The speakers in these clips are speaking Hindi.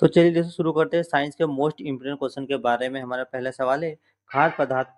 तो चलिए दोस्तों शुरू करते हैं साइंस के मोस्ट इम्पोर्टेंट क्वेश्चन के बारे में। हमारा पहला सवाल है खाद्य पदार्थ।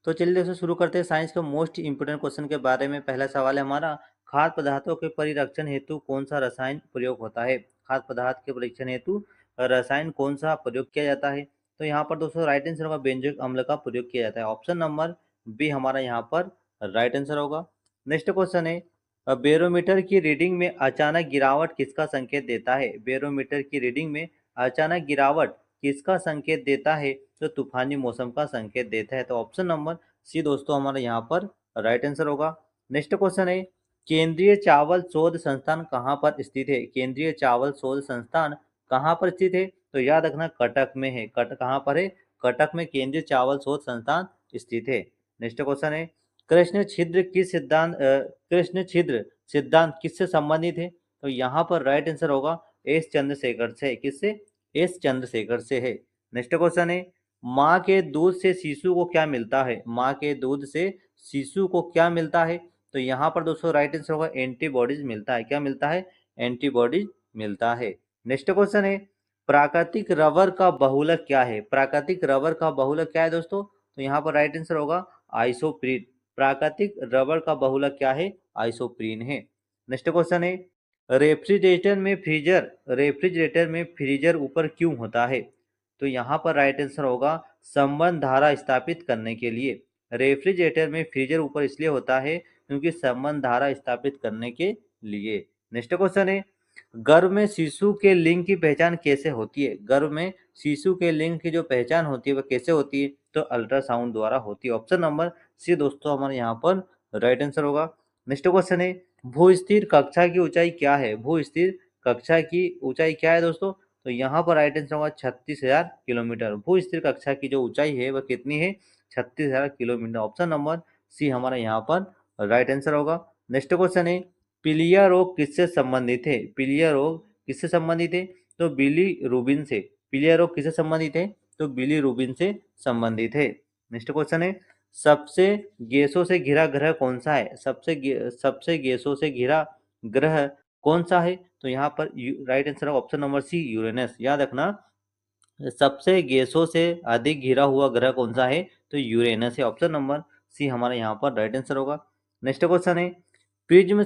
तो चलिए दोस्तों शुरू करते हैं साइंस के मोस्ट इम्पोर्टेंट क्वेश्चन के बारे में। पहला सवाल है हमारा, खाद्य पदार्थों के परिरक्षण हेतु कौन सा रसायन प्रयोग होता है। खाद्य पदार्थ के परीक्षण हेतु रसायन कौन सा प्रयोग किया जाता है। तो यहाँ पर दोस्तों राइट आंसर होगा बेंजोइक अम्ल का प्रयोग किया जाता है। ऑप्शन नंबर बी हमारा यहाँ पर राइट आंसर होगा। नेक्स्ट क्वेश्चन है, बैरोमीटर की रीडिंग में अचानक गिरावट किसका संकेत देता है। बैरोमीटर की रीडिंग में अचानक गिरावट किसका संकेत देता है। तो तूफानी मौसम का संकेत देता है। तो ऑप्शन नंबर सी दोस्तों हमारा यहाँ पर राइट आंसर होगा। नेक्स्ट क्वेश्चन है, केंद्रीय चावल शोध संस्थान कहाँ पर स्थित है। केंद्रीय चावल शोध संस्थान कहाँ पर स्थित है। तो याद रखना कटक में है। कहाँ पर है, कटक में केंद्रीय चावल शोध संस्थान स्थित है। नेक्स्ट क्वेश्चन है, कृष्ण छिद्र सिद्धांत किससे संबंधित है। तो यहाँ पर राइट आंसर होगा एस चंद्रशेखर से। किससे, एस चंद्रशेखर से है। नेक्स्ट क्वेश्चन है, माँ के दूध से शिशु को क्या मिलता है। माँ के दूध से शिशु को क्या मिलता है। तो यहाँ पर दोस्तों राइट आंसर होगा एंटीबॉडीज मिलता है। क्या मिलता है, एंटीबॉडीज मिलता है। नेक्स्ट क्वेश्चन है, प्राकृतिक रबर का बहुलक क्या है। प्राकृतिक रबर का बहुलक क्या है दोस्तों। तो यहाँ पर राइट आंसर होगा आइसोप्रीन। प्राकृतिक रबर का बहुलक क्या है, आइसोप्रीन है। नेक्स्ट क्वेश्चन है, रेफ्रिजरेटर में फ्रीजर ऊपर क्यों होता है। तो यहाँ पर राइट आंसर होगा संबंध धारा स्थापित करने के लिए। रेफ्रिजरेटर में फ्रीजर ऊपर इसलिए होता है क्योंकि संबंध धारा स्थापित करने के लिए। नेक्स्ट क्वेश्चन है, गर्भ में शिशु के लिंग की पहचान कैसे होती है। गर्भ में शिशु के लिंग की जो पहचान होती है वह कैसे होती है। तो अल्ट्रासाउंड द्वारा होती है। ऑप्शन नंबर सी दोस्तों हमारे यहाँ पर राइट आंसर होगा। नेक्स्ट क्वेश्चन है, भूस्थिर कक्षा की ऊंचाई क्या है। भूस्थिर कक्षा की ऊंचाई क्या है दोस्तों। तो यहाँ पर राइट आंसर होगा 36,000 किलोमीटर। भूस्थिर कक्षा की जो ऊंचाई है वह कितनी है, 36,000 किलोमीटर। ऑप्शन नंबर सी हमारा यहाँ पर राइट आंसर होगा। नेक्स्ट क्वेश्चन है, पीलिया रोग किससे संबंधित है। पीलिया रोग किससे संबंधित है। तो बिली रूबिन से। पीलिया रोग किससे संबंधित है। तो बिली रूबिन से संबंधित है। नेक्स्ट क्वेश्चन है, सबसे गैसों से घिरा ग्रह कौन सा है। सबसे गैसों से घिरा ग्रह कौन सा है। तो यहाँ पर राइट आंसर है ऑप्शन नंबर सी यूरेनस। याद रखना सबसे गैसों से अधिक घिरा हुआ ग्रह कौन सा है। तो यूरेनस है। ऑप्शन नंबर सी हमारा यहाँ पर राइट आंसर होगा। नेक्स्ट क्वेश्चन है, प्रिज्म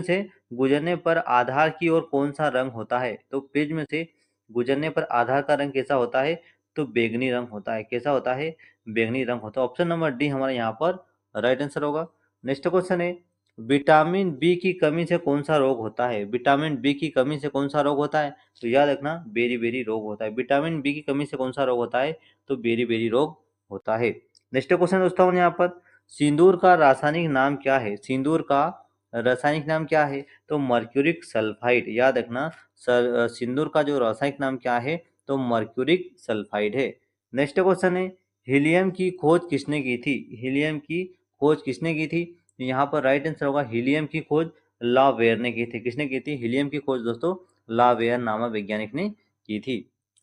से गुजरने पर आधार की ओर कौन सा रंग होता है। तो प्रिज्म से गुजरने पर आधार का रंग कैसा होता है। तो बैंगनी रंग होता है। कैसा होता है, बैंगनी रंग होता है। ऑप्शन नंबर डी हमारा यहाँ पर राइट आंसर होगा। नेक्स्ट क्वेश्चन है, विटामिन बी की कमी से कौन सा रोग होता है। विटामिन बी की कमी से कौन सा रोग होता है। तो याद रखना बेरी बेरी रोग होता है। विटामिन बी की कमी से कौन सा रोग होता है। तो बेरी बेरी रोग होता है। नेक्स्ट क्वेश्चन दोस्तों यहाँ पर, सिंदूर का रासायनिक नाम क्या है। सिंदूर का रासायनिक नाम क्या है। तो मर्क्यूरिक सल्फाइड। याद रखना सिंदूर का जो रासायनिक नाम क्या है। तो मर्क्यूरिक सल्फाइड है। नेक्स्ट क्वेश्चन है, हीलियम की खोज किसने की थी। हीलियम की खोज किसने की थी। यहाँ पर राइट आंसर होगा हीलियम की खोज लावेयर ने की थी। किसने की थी, हीलियम की खोज दोस्तों लावेयर नामक वैज्ञानिक ने की थी।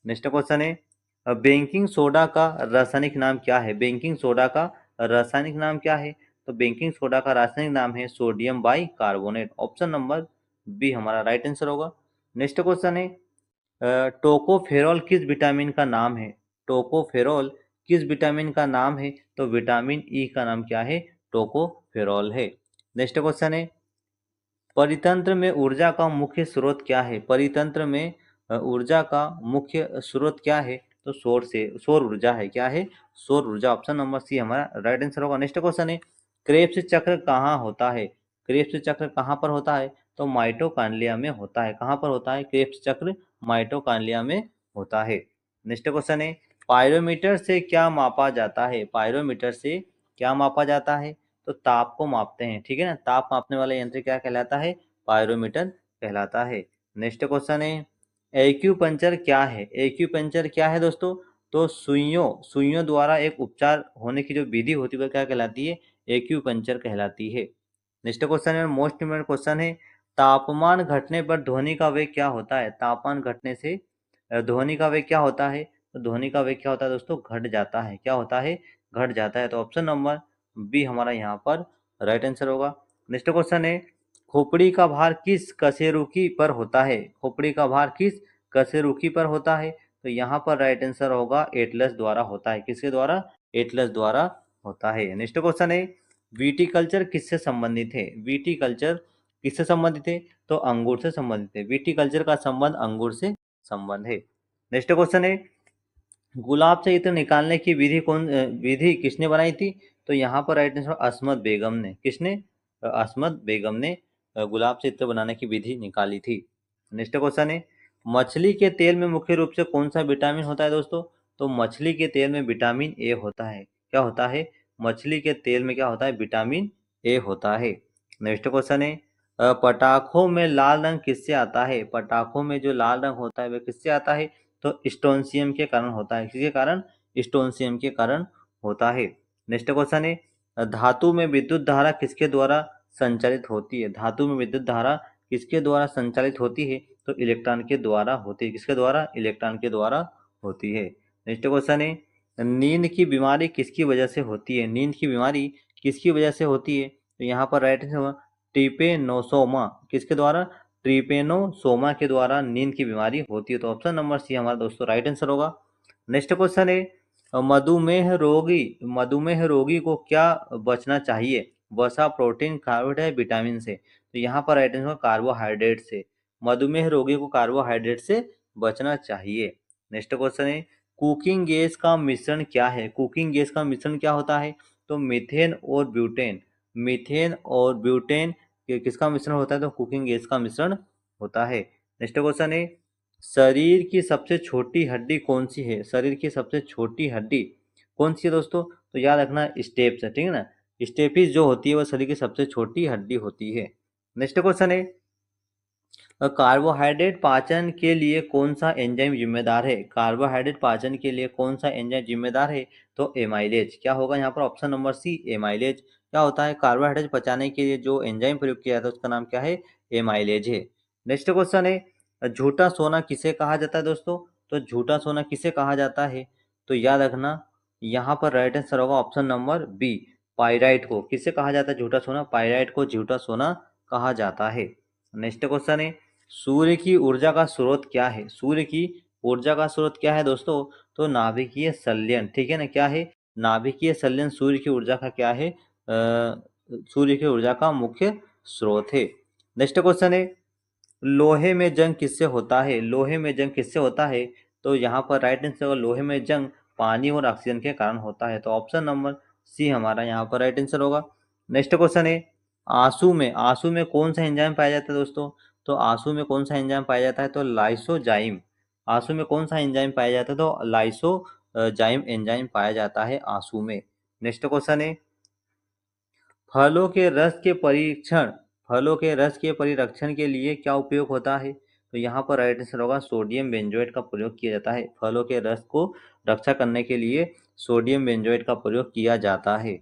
नेक्स्ट क्वेश्चन है, बेकिंग सोडा का रासायनिक नाम क्या है। बेकिंग सोडा का रासायनिक नाम क्या है। तो बेकिंग सोडा का रासायनिक नाम है sodium bicarbonate. Option number B हमारा राइट आंसर होगा। नेक्स्ट क्वेश्चन है, टोकोफेरॉल किस विटामिन का नाम है। टोकोफेरॉल किस विटामिन का नाम है। तो विटामिन ई का नाम क्या है, टोकोफेरॉल है। नेक्स्ट क्वेश्चन है, परितंत्र में ऊर्जा का मुख्य स्रोत क्या है। परितंत्र में ऊर्जा का मुख्य स्रोत क्या है। तो सौर ऊर्जा है। क्या है, सौर ऊर्जा। ऑप्शन नंबर सी हमारा राइट आंसर होगा। नेक्स्ट क्वेश्चन है, क्रेब्स चक्र कहाँ होता है। क्रेब्स चक्र कहाँ पर होता है। तो माइटोकांड्रिया में होता है। कहाँ पर होता है क्रेब्स चक्र, माइटोकांड्रिया में होता है। नेक्स्ट क्वेश्चन है, पायरोमीटर से क्या मापा जाता है। पायरोमीटर से क्या मापा जाता है। तो ताप को मापते हैं। ठीक है ना, ताप मापने वाला यंत्र क्या कहलाता है, पायरोमीटर कहलाता है। नेक्स्ट क्वेश्चन है, एक्यूपंक्चर क्या है। एक्यूपंक्चर क्या है दोस्तों। तो सुइयों द्वारा एक उपचार होने की जो विधि होती है वह क्या कहलाती है, एक्यूपंक्चर कहलाती है। नेक्स्ट क्वेश्चन है, मोस्ट इम्पोर्टेंट क्वेश्चन है, तापमान घटने पर ध्वनि का वेग क्या होता है। तापमान घटने से ध्वनि का वेग क्या होता है। तो ध्वनि का वेग क्या होता है दोस्तों, घट जाता है। क्या होता है, घट जाता है। तो ऑप्शन नंबर बी हमारा यहाँ पर राइट आंसर होगा। नेक्स्ट क्वेश्चन है, खोपड़ी का भार किस कशेरुकी पर होता है? खोपड़ी का भार किस कशेरुकी पर होता है? तो यहाँ पर राइट आंसर होगा एटलस द्वारा होता है। किसके द्वारा? एटलस द्वारा होता है। नेक्स्ट क्वेश्चन है, विटिकल्चर किससे संबंधित है? विटिकल्चर किससे संबंधित है? तो अंगूर से संबंधित है। विटिकल्चर का संबंध अंगूर से संबंध है। नेक्स्ट क्वेश्चन है, गुलाब से इत्र निकालने की विधि किसने बनाई थी? तो यहाँ पर राइट आंसर अस्मत बेगम ने। किसने? अस्मत बेगम ने गुलाब से इत्र बनाने की विधि निकाली थी। नेक्स्ट क्वेश्चन है, मछली के तेल में मुख्य रूप से कौन सा विटामिन होता है दोस्तों? तो मछली के तेल में विटामिन ए होता है। क्या होता है? मछली के तेल में क्या होता है? विटामिन ए होता है। नेक्स्ट क्वेश्चन है, पटाखों में लाल रंग किससे आता है? पटाखों में जो लाल रंग होता है वह किससे आता है? तो स्टोनशियम के कारण होता है। किसके कारण? स्टोनशियम के कारण होता है। नेक्स्ट क्वेश्चन है, धातु में विद्युत धारा किसके द्वारा संचालित होती है? धातु में विद्युत धारा किसके द्वारा संचालित होती है? तो इलेक्ट्रॉन के द्वारा होती है। किसके द्वारा? इलेक्ट्रॉन के द्वारा होती है। नेक्स्ट क्वेश्चन है, नींद की बीमारी किसकी वजह से होती है? नींद की बीमारी किसकी वजह से होती है? तो यहाँ पर राइट आंसर ट्रिपेनोसोमा। किसके द्वारा? ट्रिपेनोसोमा के द्वारा नींद की बीमारी होती है। तो ऑप्शन नंबर सी हमारा दोस्तों राइट आंसर होगा। नेक्स्ट क्वेश्चन है, मधुमेह रोगी को क्या बचना चाहिए? वसा, प्रोटीन, कार्बोहाइड्रेट, विटामिन से? तो यहाँ पर राइट आंसर कार्बोहाइड्रेट से। मधुमेह रोगी को कार्बोहाइड्रेट से बचना चाहिए। नेक्स्ट क्वेश्चन है, कुकिंग गैस का मिश्रण क्या है? कुकिंग गैस का मिश्रण क्या होता है? तो मीथेन और ब्यूटेन। मीथेन और ब्यूटेन किसका मिश्रण होता है? तो कुकिंग गैस का मिश्रण होता है। नेक्स्ट क्वेश्चन है, शरीर की सबसे छोटी हड्डी कौन सी है? शरीर की सबसे छोटी हड्डी कौन सी है दोस्तों? तो याद रखना स्टेप्स है, ठीक है ना। स्टेपिस जो होती है वो शरीर की सबसे छोटी हड्डी होती है। नेक्स्ट क्वेश्चन है, कार्बोहाइड्रेट पाचन के लिए कौन सा एंजाइम जिम्मेदार है? कार्बोहाइड्रेट पाचन के लिए कौन सा एंजाइम जिम्मेदार है? तो एमाइलेज। क्या होगा यहाँ पर? Option number C amylase. क्या होता है? कार्बोहाइड्रेट पचाने के लिए जो एंजाइम प्रयोग किया जाता है उसका नाम क्या है? एमाइलेज है। नेक्स्ट क्वेश्चन है, झूठा सोना किसे कहा जाता है दोस्तों? तो झूठा सोना किसे कहा जाता है? तो याद रखना यहाँ पर राइट आंसर होगा ऑप्शन नंबर बी, पाइराइट को। किसे कहा जाता है झूठा सोना? पाइराइट को झूठा सोना कहा जाता है। नेक्स्ट क्वेश्चन है, सूर्य की ऊर्जा का स्रोत क्या है? सूर्य की ऊर्जा का स्रोत क्या है दोस्तों? तो नाभिकीय संलयन, ठीक है ना। क्या है? नाभिकीय संलयन सूर्य की ऊर्जा का क्या है? सूर्य की ऊर्जा का मुख्य स्रोत है। नेक्स्ट क्वेश्चन है, लोहे में जंग किससे होता है? लोहे में जंग किससे होता है? तो यहाँ पर राइट आंसर होगा लोहे में जंग पानी और ऑक्सीजन के कारण होता है। तो ऑप्शन नंबर सी हमारा यहाँ पर राइट आंसर होगा। नेक्स्ट क्वेश्चन है, आंसू में कौन सा एंजाइम पाया जाता है दोस्तों? तो आंसू में कौन सा एंजाइम पाया जाता है? तो लाइसोजाइम। आंसू में कौन सा एंजाइम पाया जाता है? तो लाइसोजाइम एंजाइम पाया जाता है आंसू में। नेक्स्ट क्वेश्चन है, फलों के रस के परीक्षण फलों के रस के परिरक्षण के लिए क्या उपयोग होता है? तो यहाँ पर राइट आंसर होगा सोडियम बेंजोएट का प्रयोग किया जाता है। फलों के रस को रक्षा करने के लिए सोडियम बेंजोएट का प्रयोग किया जाता है।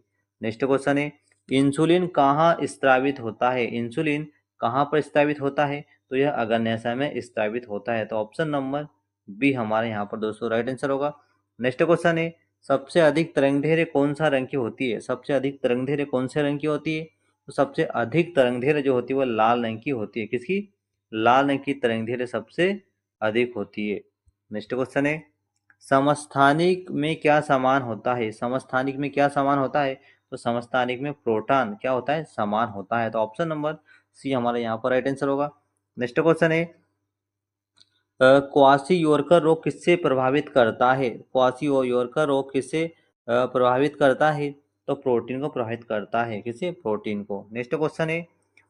नेक्स्ट क्वेश्चन है, इंसुलिन कहाँ स्त्रावित होता है? इंसुलिन कहाँ पर स्त्रावित होता है? तो यह अग्न्याशय में स्त्रावित होता है। तो ऑप्शन नंबर बी हमारे यहाँ पर दोस्तों राइट आंसर होगा। नेक्स्ट क्वेश्चन है, सबसे अधिक तरंगदैर्घ्य कौन सा रंग की होती है? सबसे अधिक तरंगदैर्घ्य कौन से रंग की होती है? तो सबसे अधिक तरंगदैर्घ्य जो होती है वो लाल रंग की होती है। किसकी? लाल रंग की तरंगदैर्घ्य सबसे अधिक होती है। नेक्स्ट क्वेश्चन है, समस्थानिक में क्या समान होता है? समस्थानिक में क्या समान होता है? तो समस्थानिक में प्रोटॉन क्या होता है? समान होता है। तो ऑप्शन नंबर सी हमारा यहाँ पर राइट आंसर होगा। नेक्स्ट क्वेश्चन है, क्वासी-योरकर रोग किससे प्रभावित करता है? क्वासी-योरकर रोग किससे प्रभावित करता है? तो प्रोटीन को प्रभावित करता है। किसे? प्रोटीन को। नेक्स्ट क्वेश्चन है,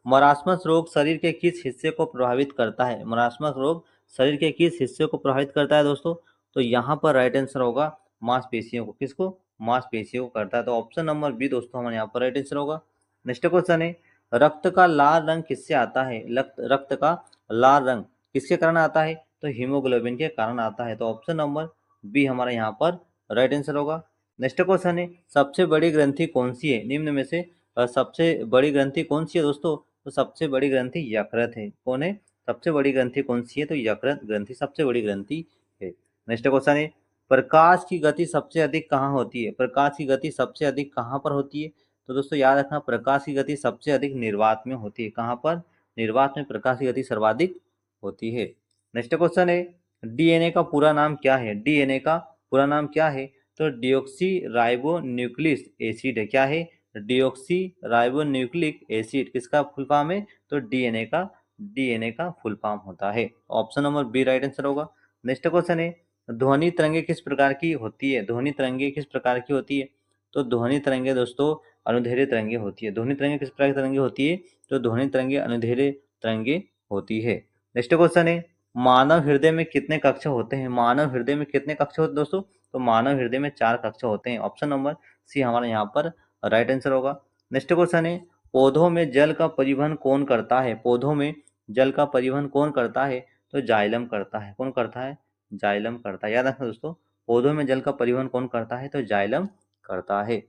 मरासमस रोग शरीर के किस हिस्से को प्रभावित करता है? मरासमस रोग शरीर के किस हिस्से को प्रभावित करता है दोस्तों? तो यहाँ पर राइट आंसर होगा मांसपेशियों को। किसको? मांसपेशियों को करता है। तो ऑप्शन नंबर बी दोस्तों हमारे यहाँ पर राइट आंसर होगा। नेक्स्ट क्वेश्चन है, रक्त का लाल रंग किससे आता है? रक्त का लाल रंग किसके कारण आता है? तो हीमोग्लोबिन के कारण आता है। तो ऑप्शन नंबर बी हमारा यहाँ पर राइट आंसर होगा। नेक्स्ट क्वेश्चन है, सबसे बड़ी ग्रंथि कौन सी है? निम्न में से सबसे बड़ी ग्रंथि कौन सी है दोस्तों? तो सबसे बड़ी ग्रंथि यकृत है। कौन है? सबसे बड़ी ग्रंथि कौन सी है? तो यकृत ग्रंथि सबसे बड़ी ग्रंथि है। नेक्स्ट क्वेश्चन है, प्रकाश की गति सबसे अधिक कहाँ होती है? प्रकाश की गति सबसे अधिक कहाँ पर होती है? तो दोस्तों याद रखना प्रकाश की गति सबसे अधिक निर्वात में होती है। कहाँ पर? निर्वात में प्रकाश की गति सर्वाधिक होती है। नेक्स्ट क्वेश्चन है, डीएनए का पूरा नाम क्या है? डीएनए का पूरा नाम क्या है? तो डिऑक्सी राइबो न्यूक्लिक एसिड है। क्या है? डिऑक्सी राइबो न्यूक्लिक एसिड किसका फुल फॉर्म है? तो डीएनए का फुल फॉर्म होता है। Option number B right answer होगा। नेक्स्ट क्वेश्चन है, ध्वनि तरंगे किस प्रकार की होती है? ध्वनि तरंगे किस प्रकार की होती है? तो ध्वनि तरंगे दोस्तों अनुदैर्ध्य तरंगे होती है। ध्वनि तरंगे किस प्रकार की तरंगे होती है? तो ध्वनि तरंगे अनुदैर्ध्य तरंगे होती है। नेक्स्ट क्वेश्चन है, मानव हृदय में कितने कक्ष होते हैं? मानव हृदय में कितने कक्ष होते हैं दोस्तों? तो मानव हृदय में 4 कक्ष होते हैं। ऑप्शन नंबर सी हमारा यहाँ पर राइट आंसर होगा। नेक्स्ट क्वेश्चन है, पौधों में जल का परिवहन कौन करता है? पौधों में जल का परिवहन कौन करता है? तो जाइलम करता है। कौन करता है? जाइलम करता है। याद रखना दोस्तों, पौधों में जल का परिवहन कौन करता है? तो जाइलम करता है।